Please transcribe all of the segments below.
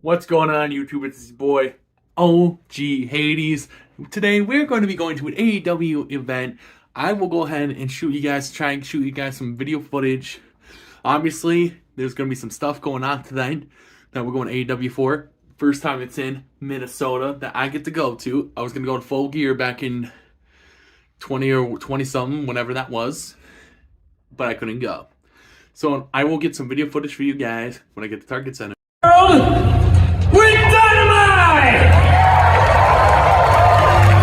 What's going on, YouTube? It's your boy OG Hades. Today we're going to be going to an AEW event. I will go ahead and try and shoot you guys some video footage. Obviously, there's going to be some stuff going on tonight that we're going to AEW for. First time it's in Minnesota that I get to go to. I was going to go to Full Gear back in 20 or 20 something, whenever that was, but I couldn't go. So I will get some video footage for you guys when I get to Target Center. With Dynamite!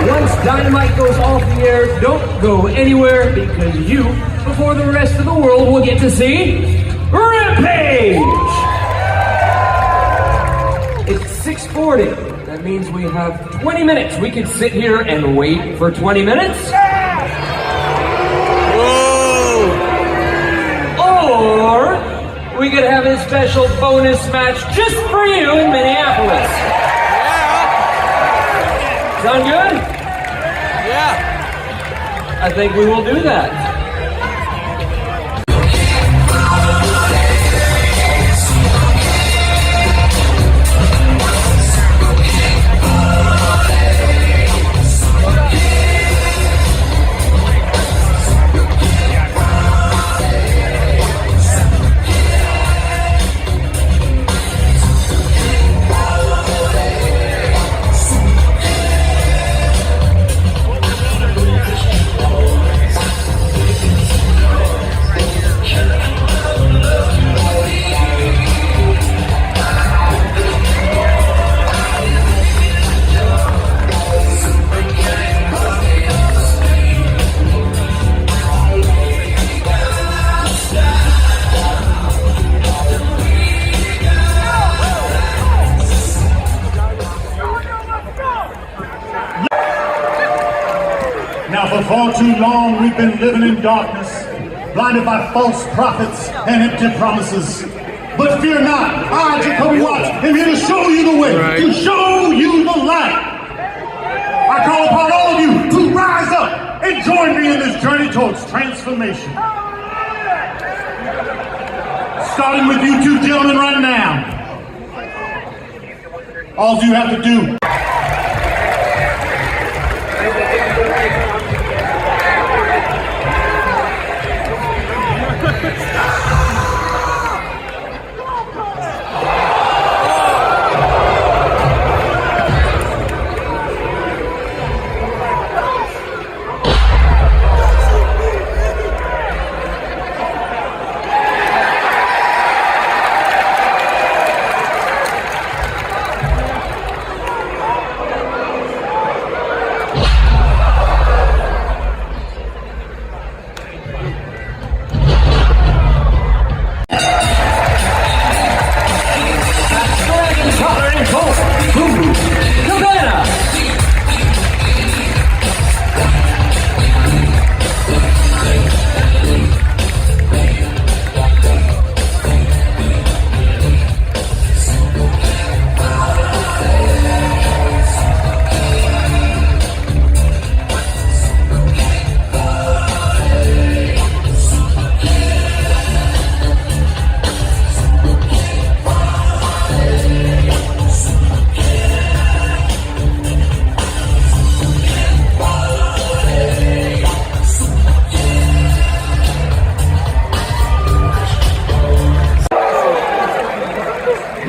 Once Dynamite goes off the air, don't go anywhere because you, before the rest of the world, will get to see Rampage! It's 6:40. That means we have 20 minutes. We can sit here and wait for 20 minutes. Whoa! Or we could have a special bonus match just for you in Minneapolis. Yeah. Sound good? Yeah. I think we will do that. Now, for far too long, we've been living in darkness, blinded by false prophets and empty promises. But fear not, I, Jacoby Watts, am here to show you the way, to show you the light. I call upon all of you to rise up and join me in this journey towards transformation. Starting with you two gentlemen right now. All you have to do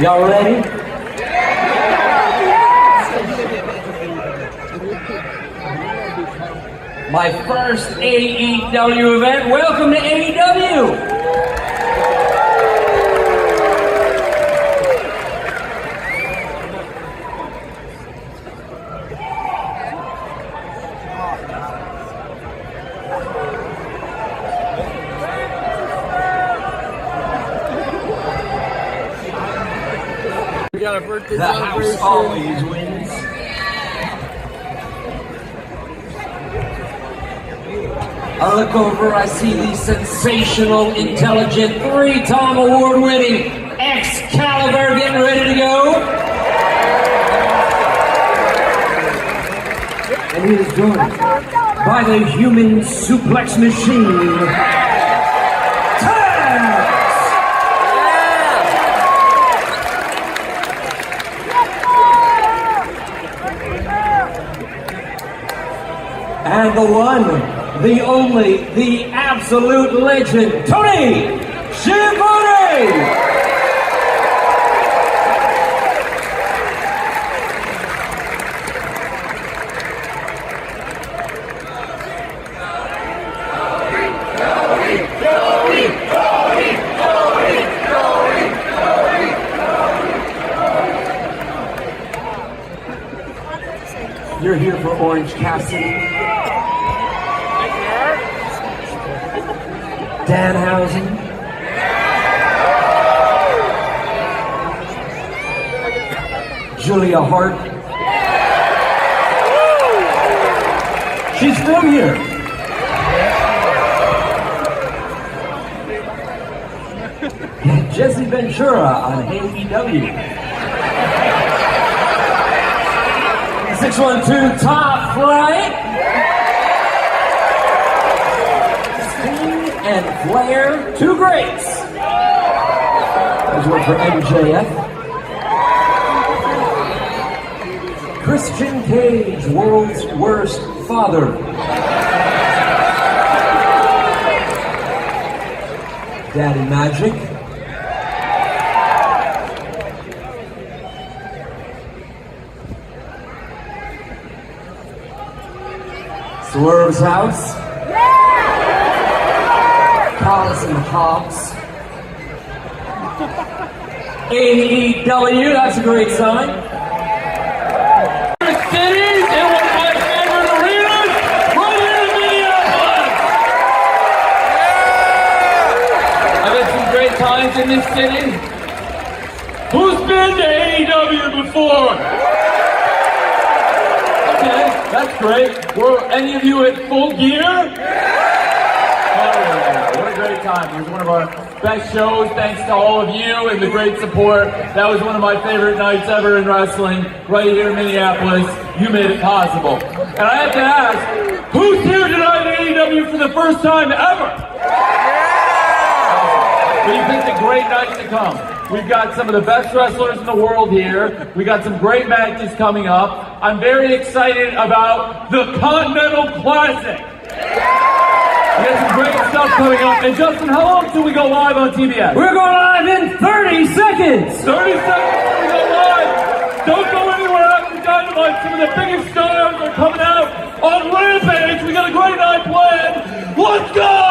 Y'all ready? My first AEW event. Welcome to AEW! We got a birthday The house always wins. I look over, I see the sensational, intelligent, three-time award-winning Excalibur getting ready to go. And he is joined by the human suplex machine. And the one, the only, the absolute legend, Tony Schiavone! You're here for Orange Cassidy, Danhausen, Julia Hart. She's from here. Jesse Ventura on AEW. 612 top flight. Sting and Flair, two greats. There's one for MJF. Christian Cage, world's worst father. Daddy Magic. Swerve's House. Collis and Hobbs. AEW, that's a great sign. Cities in one of my favorite arenas, right here in Minneapolis. I've had some great times in this city. Who's been to AEW before? Okay, that's great. Were any of you at Full Gear? Oh, yeah. What a great time. It was one of our best shows. Thanks to all of you and the great support. That was one of my favorite nights ever in wrestling, right here in Minneapolis. You made it possible. And I have to ask, who's here tonight at AEW for the first time ever? Well, you picked a great night to come. We've got some of the best wrestlers in the world here. We got some great matches coming up. I'm very excited about the Continental Classic. We got some great stuff coming up. And Justin, how long till we go live on TBS? We're going live in 30 seconds. 30 seconds till we go live. Don't go anywhere after Dynamite. Some of the biggest stars are coming out on Rampage. We got a great night planned. Let's go!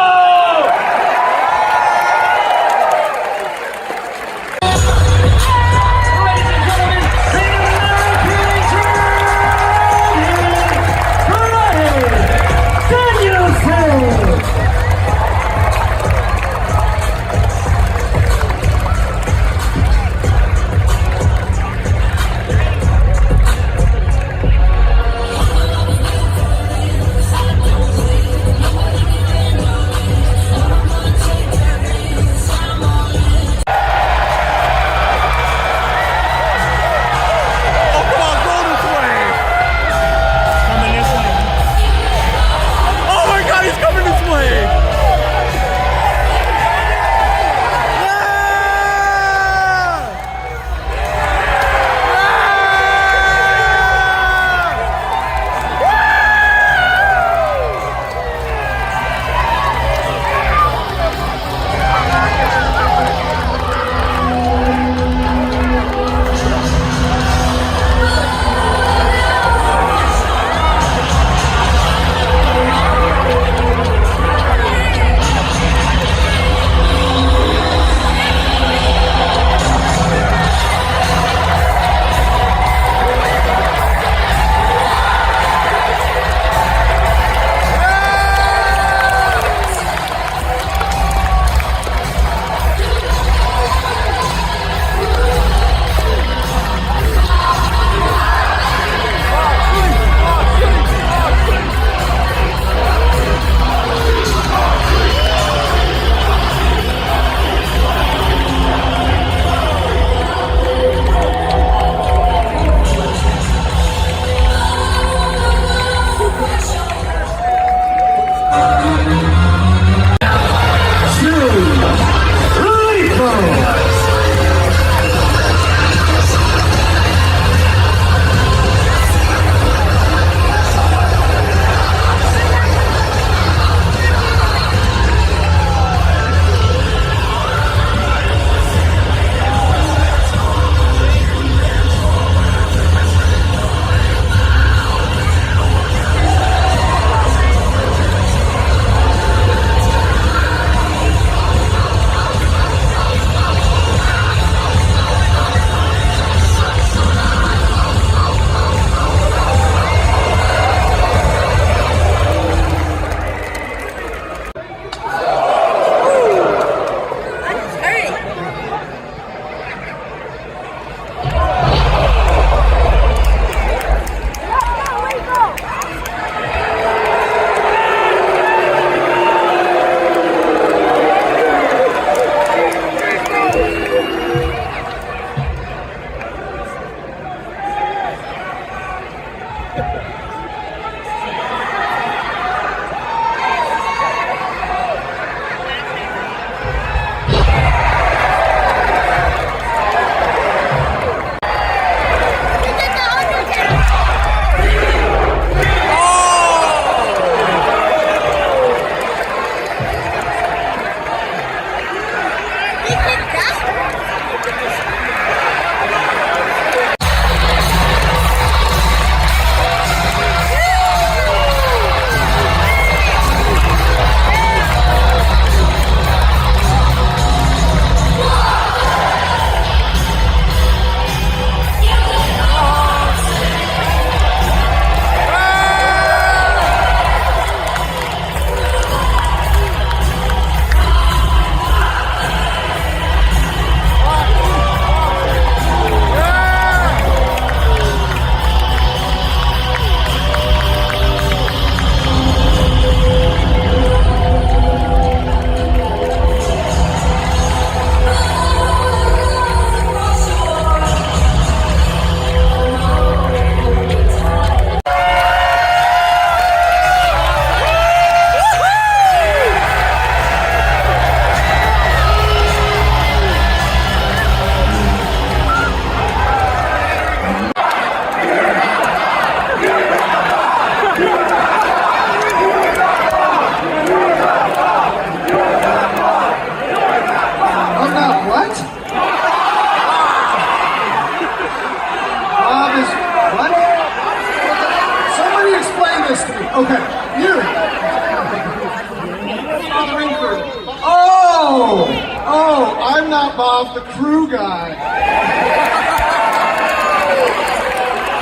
out, Bob, the crew guy.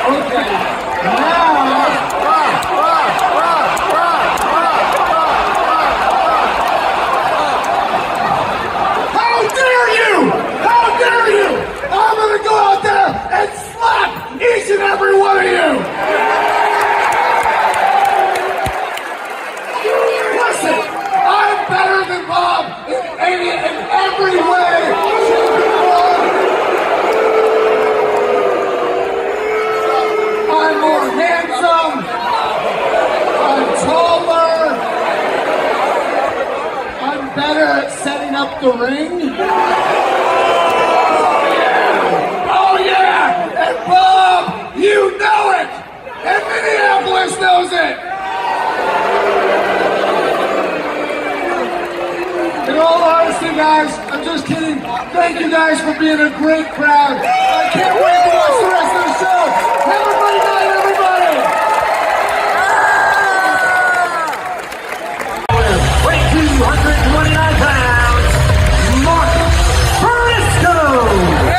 Okay, now... How dare you! How dare you! I'm gonna go out there and slap each and every one of you! Listen, I'm better than Bob in every way! I'm more handsome! I'm taller! I'm better at setting up the ring! Oh yeah! And Bob, you know it! And Minneapolis knows it! In all honesty, guys, I'm just kidding. Thank you guys for being a great crowd. I can't wait to watch the rest of the show. Have a great night, everybody! Weight 229 pounds, Mark Briscoe!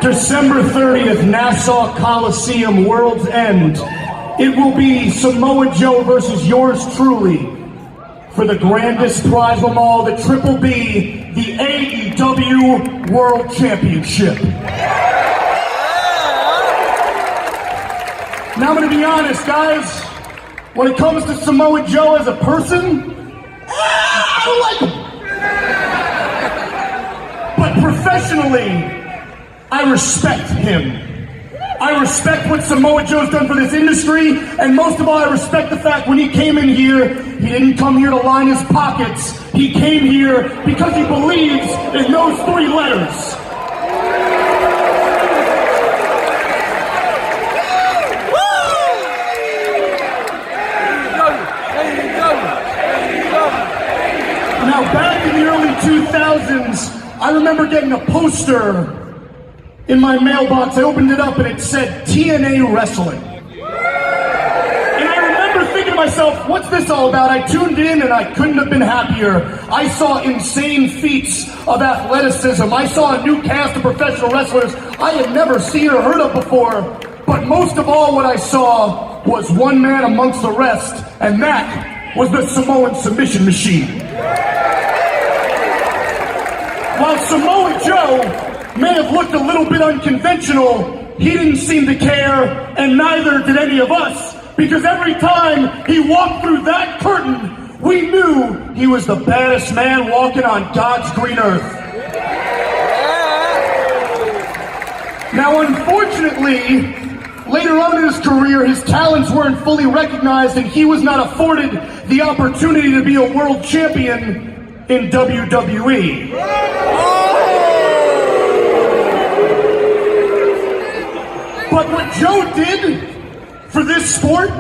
December 30th, Nassau Coliseum, World's End. It will be Samoa Joe versus yours truly for the grandest prize of them all, the Triple B, the AEW World Championship. Now I'm going to be honest, guys. When it comes to Samoa Joe as a person, I don't like him. But professionally, I respect him. I respect what Samoa Joe's done for this industry, and most of all, I respect the fact when he came in here, he didn't come here to line his pockets. He came here because he believes in those 3 letters. Now, back in the early 2000s, I remember getting a poster in my mailbox. I opened it up and it said TNA Wrestling. And I remember thinking to myself, what's this all about? I tuned in and I couldn't have been happier. I saw insane feats of athleticism. I saw a new cast of professional wrestlers I had never seen or heard of before. But most of all, what I saw was one man amongst the rest, and that was the Samoan submission machine. While Samoa Joe may have looked a little bit unconventional, he didn't seem to care, and neither did any of us, because every time he walked through that curtain, we knew he was the baddest man walking on God's green earth. Now, unfortunately, later on in his career, his talents weren't fully recognized, and he was not afforded the opportunity to be a world champion in WWE. But what Joe did for this sport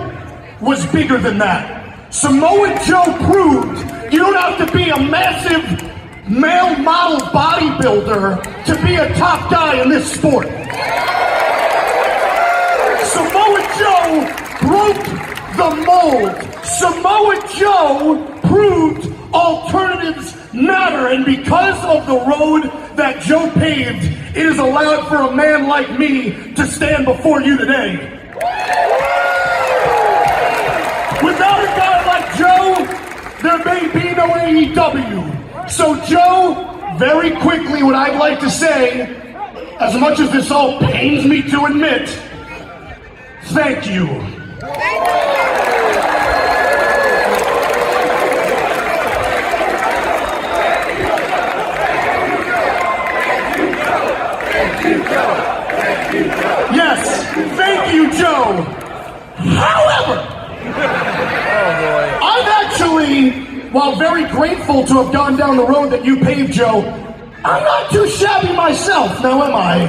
was bigger than that. Samoa Joe proved you don't have to be a massive male model bodybuilder to be a top guy in this sport. Samoa Joe broke the mold. Samoa Joe proved alternatives matter, and because of the road that Joe paved, it is allowed for a man like me to stand before you today. Without a guy like Joe, there may be no AEW. So Joe, very quickly, what I'd like to say, as much as this all pains me to admit, thank you. Yes, thank you, Joe. However, I'm actually, while very grateful to have gone down the road that you paved, Joe, I'm not too shabby myself, now am I?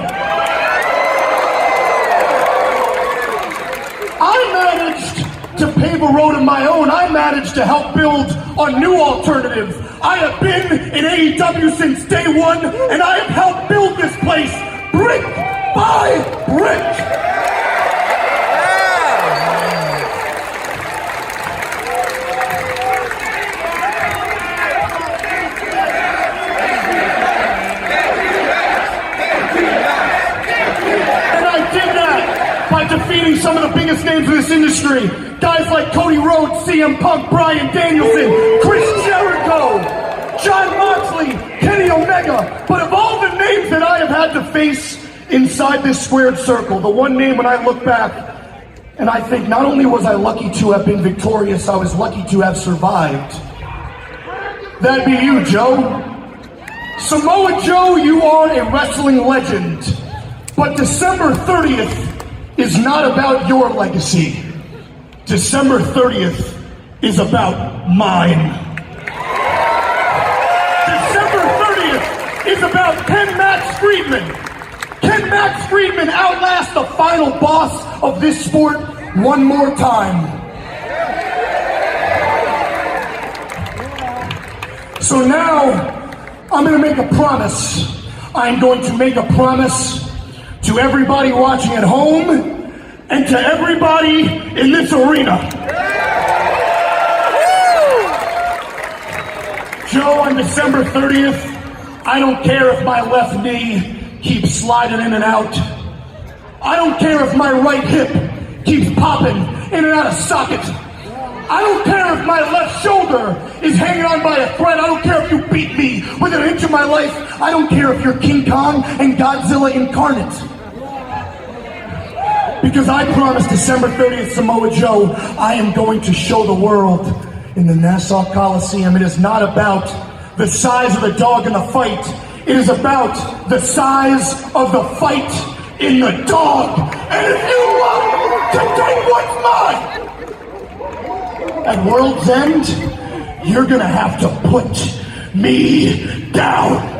I managed to pave a road of my own. I managed to help build a new alternative. I have been in AEW since day one, and I have helped build this place brick by brick. And I did that by defeating some of the biggest names in this industry. Guys like Cody Rhodes, CM Punk, Bryan Danielson, Chris Jericho, Jon Moxley, Kenny Omega. But of all the names that I have had to face inside this squared circle, the one name when I look back and I think not only was I lucky to have been victorious, I was lucky to have survived. That'd be you, Joe. Samoa Joe, you are a wrestling legend. But December 30th is not about your legacy. December 30th is about mine. December 30th is about Ken Max Friedman. Can Max Friedman outlast the final boss of this sport one more time? So now, I'm going to make a promise. I'm going to make a promise to everybody watching at home and to everybody in this arena. Joe, on December 30th, I don't care if my left knee keeps sliding in and out. I don't care if my right hip keeps popping in and out of socket. I don't care if my left shoulder is hanging on by a thread. I don't care if you beat me within an inch of my life. I don't care if you're King Kong and Godzilla incarnate. Because I promised December 30th, Samoa Joe, I am going to show the world in the Nassau Coliseum. It is not about the size of the dog in the fight. It is about the size of the fight in the dog. And at World's End, you're gonna have to put me down.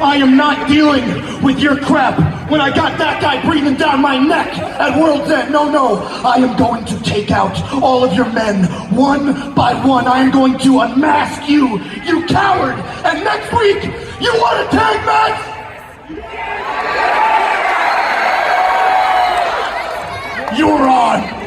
I am not dealing with your crap when I got that guy breathing down my neck at World's End. No. I am going to take out all of your men one by one. I am going to unmask you, you coward. And next week, you want a tag match? You're on.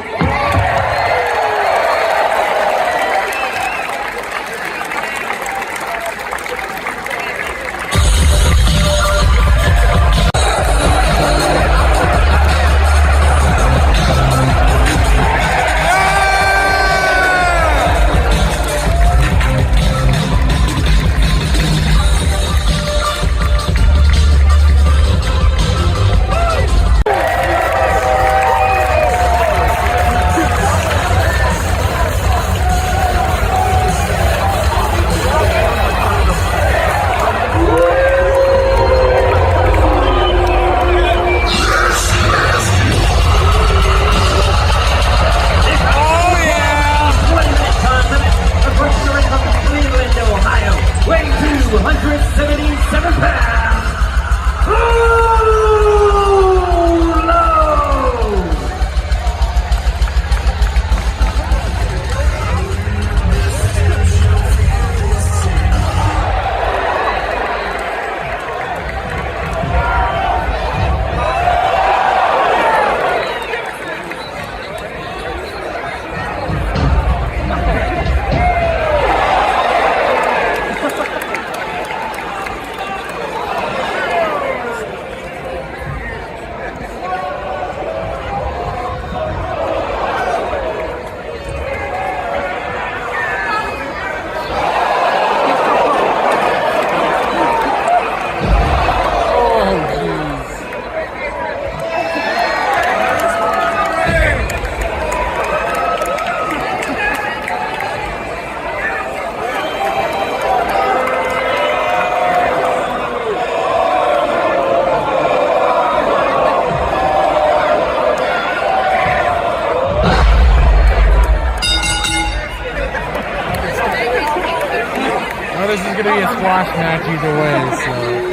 This is going to be a squash match either way, so...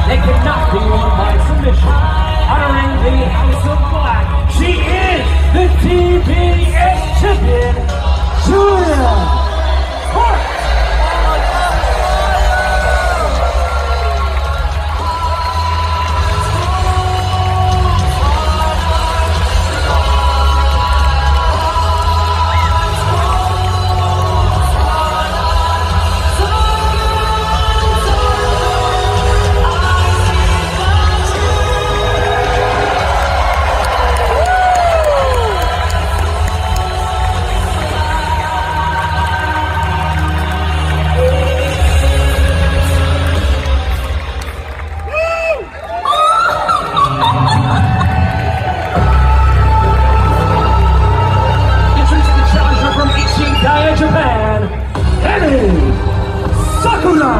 They cannot be won by submission. Honoring the House of Black, she is the TBS champion, Julia Hart. Japan, Emi Sakura.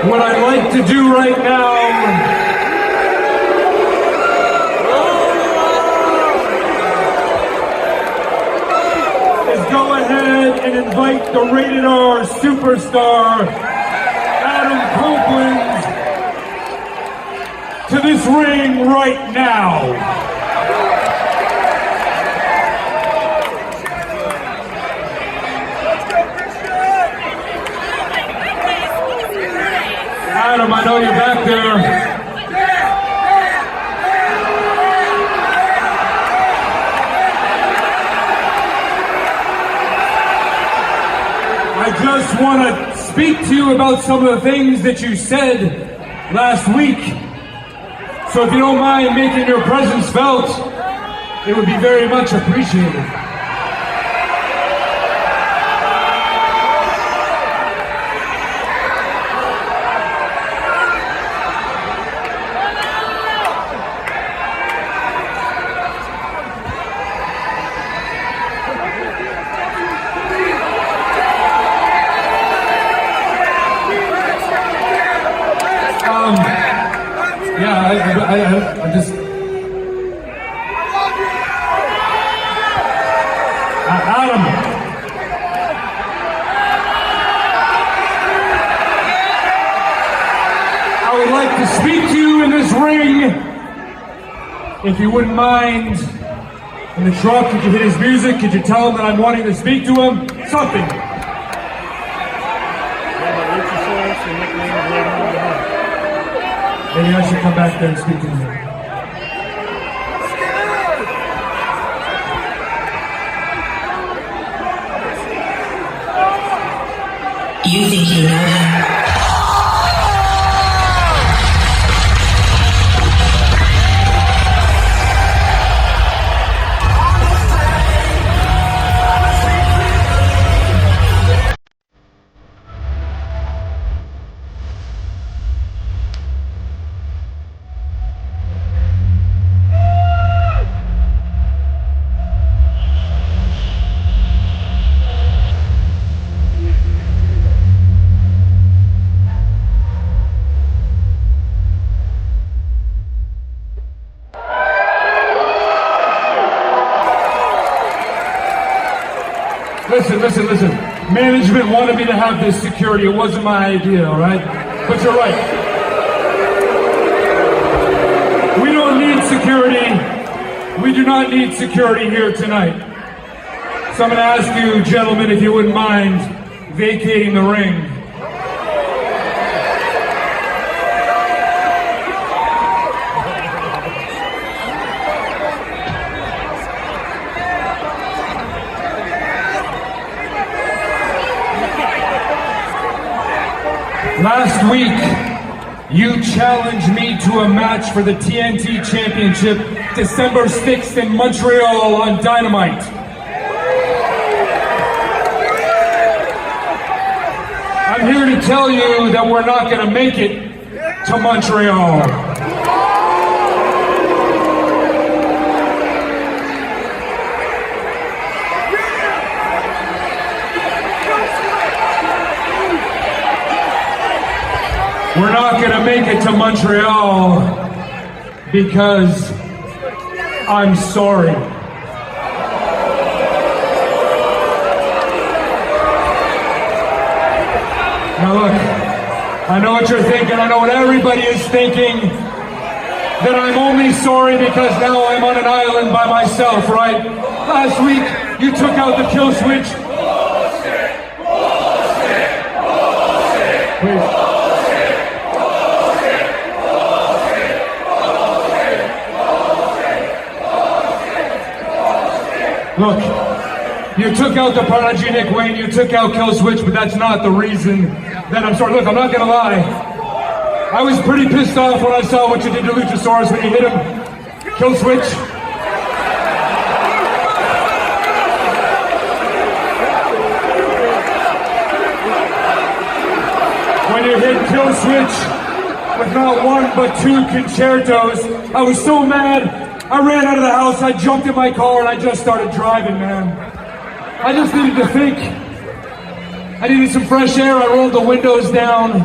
What I'd like to do right now is go ahead and invite the Rated R superstar, Adam Copeland, to this ring right now. Adam, I know you're back there. I just want to speak to you about some of the things that you said last week. So if you don't mind making your presence felt, it would be very much appreciated. I just. Adam. I would like to speak to you in this ring. If you wouldn't mind. In the truck, could you hit his music? Could you tell him that I'm wanting to speak to him? Something. Maybe I should come back there and speak to him. You think you know him? Listen. Management wanted me to have this security. It wasn't my idea, all right? But you're right. We don't need security. We do not need security here tonight. So I'm going to ask you, gentlemen, if you wouldn't mind vacating the ring. Last week, you challenged me to a match for the TNT Championship December 6th in Montreal on Dynamite. I'm here to tell you that we're not going to make it to Montreal. We're not going to make it to Montreal because I'm sorry. Now look, I know what you're thinking. I know what everybody is thinking. That I'm only sorry because now I'm on an island by myself, right? Last week, you took out the kill switch. Please. Look, you took out the Prodigy Nick Wayne, you took out Kill Switch, but that's not the reason that I'm sorry. Look, I'm not gonna lie. I was pretty pissed off when I saw what you did to Luchasaurus when you hit him. Kill Switch. When you hit Kill Switch with not one but two concertos, I was so mad. I ran out of the house, I jumped in my car, and I just started driving, man. I just needed to think. I needed some fresh air, I rolled the windows down.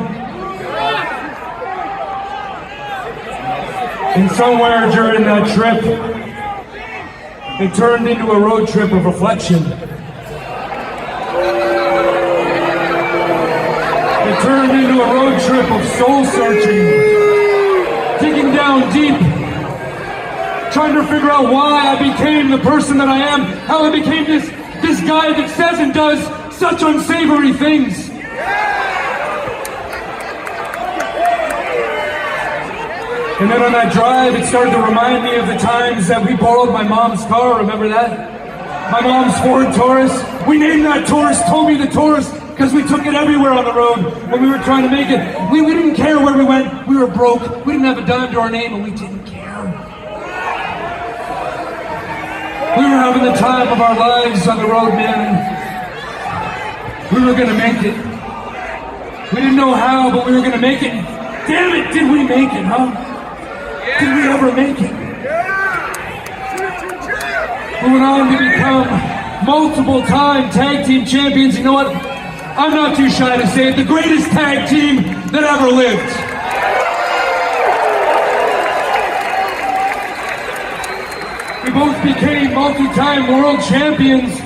And somewhere during that trip, it turned into a road trip of reflection. It turned into a road trip of soul searching, digging down deep, trying to figure out why I became the person that I am, how I became this guy that says and does such unsavory things. And then on that drive, it started to remind me of the times that we borrowed my mom's car, remember that? My mom's Ford Taurus. We named that Taurus Toby the Taurus because we took it everywhere on the road when we were trying to make it. We didn't care where we went. We were broke. We didn't have a dime to our name, and we didn't care. We were having the time of our lives on the road, man. We were gonna make it. We didn't know how, but we were gonna make it. Damn it, did we make it, huh? Did we ever make it? We went on to become multiple-time tag team champions. You know what? I'm not too shy to say it. The greatest tag team that ever lived. both became multi-time world champions.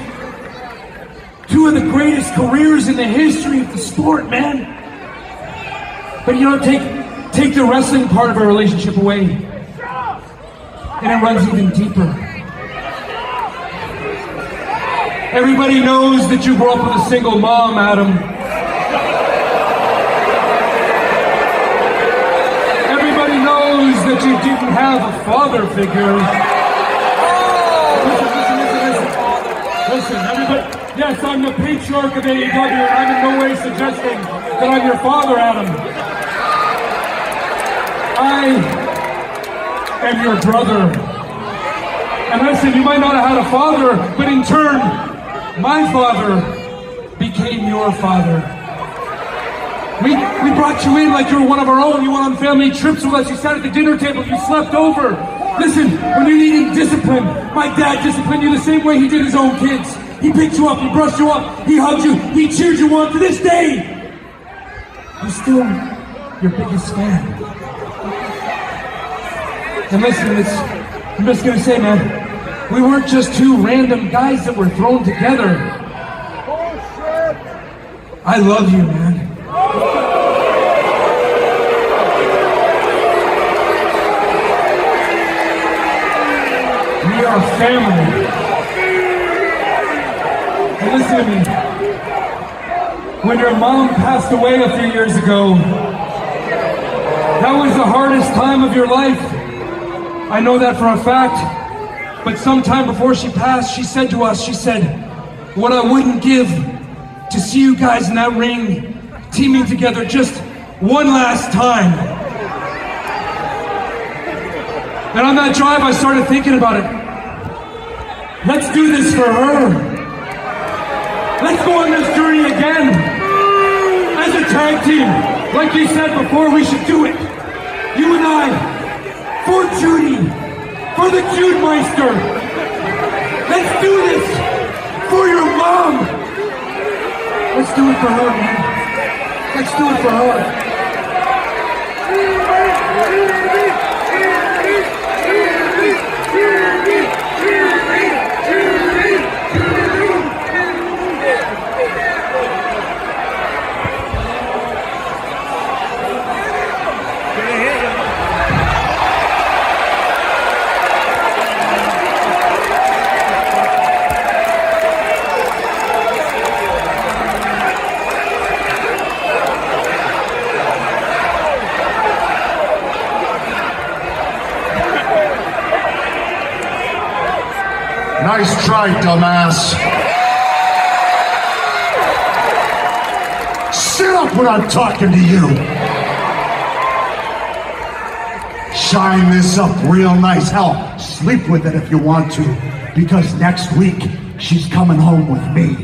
Two of the greatest careers in the history of the sport, man. But you know, take the wrestling part of our relationship away, and it runs even deeper. Everybody knows that you grew up with a single mom, Adam. Everybody knows that you didn't have a father figure. Listen, everybody. Yes, I'm the patriarch of AEW, and I'm in no way suggesting that I'm your father, Adam. I am your brother. And listen, you might not have had a father, but in turn, my father became your father. We brought you in like you were one of our own. You went on family trips with us. You sat at the dinner table. You slept over. Listen, when you needed discipline, my dad disciplined you the same way he did his own kids. He picked you up, he brushed you up, he hugged you, he cheered you on to this day. He's still your biggest fan. And listen, I'm just gonna say, man, we weren't just two random guys that were thrown together. I love you, man. We are family. And listen to me. When your mom passed away a few years ago, that was the hardest time of your life. I know that for a fact. But sometime before she passed, she said to us, she said, what I wouldn't give to see you guys in that ring teaming together just one last time. And on that drive, I started thinking about it. Let's do this for her. Let's go on this journey again. As a tag team, like you said before, we should do it. You and I, for Judy, for the Judemeister. Let's do this for your mom. Let's do it for her, man. Let's do it for her. Nice try, dumbass. Sit up when I'm talking to you. Shine this up real nice. Hell, sleep with it if you want to, because next week she's coming home with me.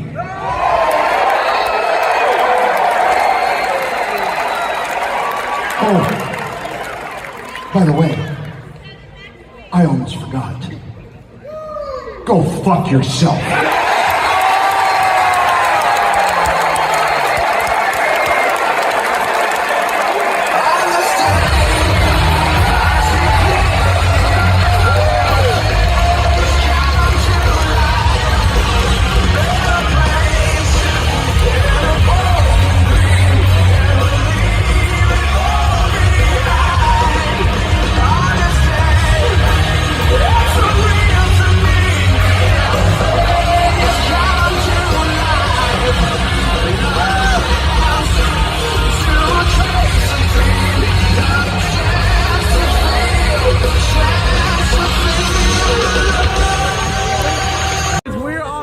Oh, by the way, I almost forgot. Go fuck yourself.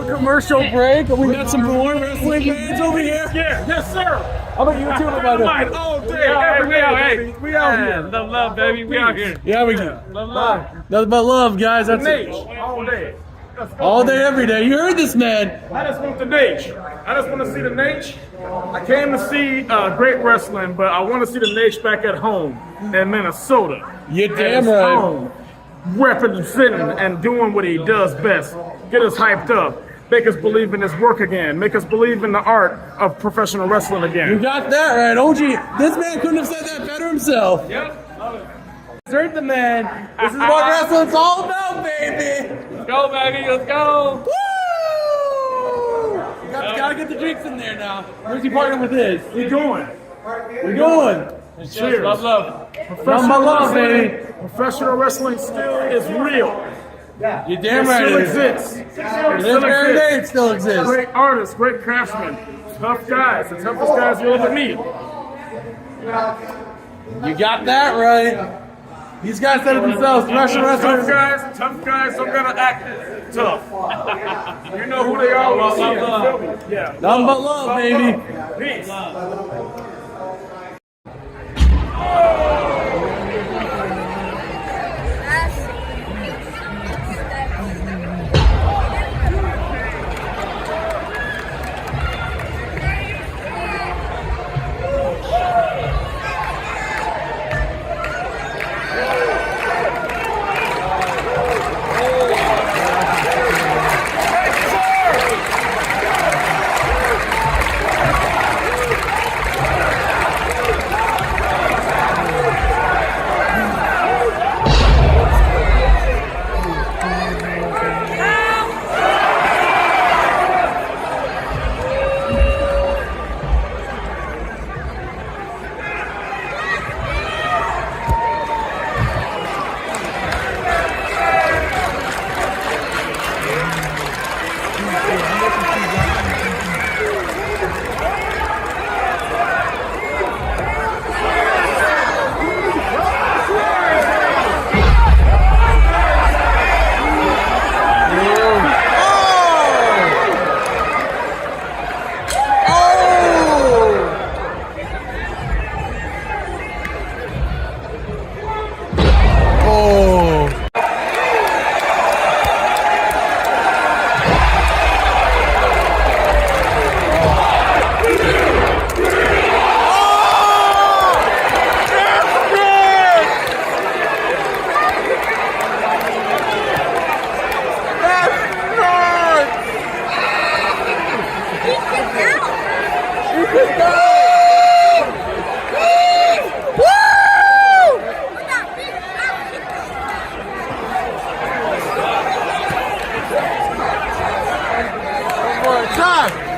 Commercial break. We got some more wrestling fans over here. Yeah, yes, sir. I'm a YouTuber, by the way. All day, every day, baby. We out here. Love, baby. We out here. Yeah, we do. Love. Nothing but love, guys. That's it. All day. All day, every day. You heard this, man. I just want the Nate. I just want to see the Nate. I came to see great wrestling, but I want to see the Nate back at home in Minnesota. You're At damn his right. home, representing and doing what he does best. Get us hyped up. Make us believe in his work again. Make us believe in the art of professional wrestling You again. got that right. OG, this man couldn't have said that better himself. Yep. Heard the man. This is what wrestling's all about, baby. go, baby. Let's go. Gotta get the drinks in there now. Where's he partnering with his? We going. We're going. Cheers. Love, love. Professional love, wrestling, baby. Professional wrestling still is real. You damn It right still it is. exists. It is very day it still exists. Great artists, great craftsmen, tough guys, the toughest guys you'll ever meet. You got that right. These guys said it themselves. Professional wrestlers. Tough guys don't gotta act tough. You know who they are when you see them. Feel me? Yeah. Nothing but love, baby. Peace.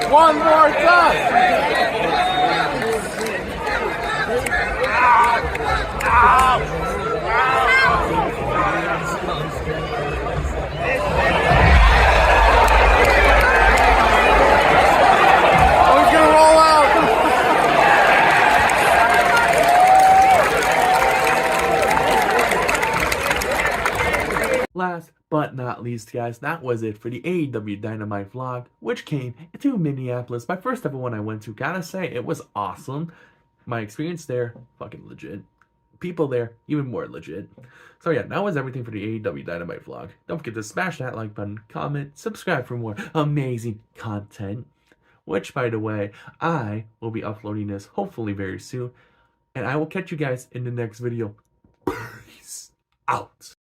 One more time. He's gonna roll out. Last but not least, guys, that was it for the AEW Dynamite vlog, which came to Minneapolis. My first ever one I went to. Gotta say, it was awesome. My experience there, fucking legit. People there, even more legit. So yeah, that was everything for the AEW Dynamite vlog. Don't forget to smash that like button, comment, subscribe for more amazing content. Which, by the way, I will be uploading this hopefully very soon. And I will catch you guys in the next video. Peace out.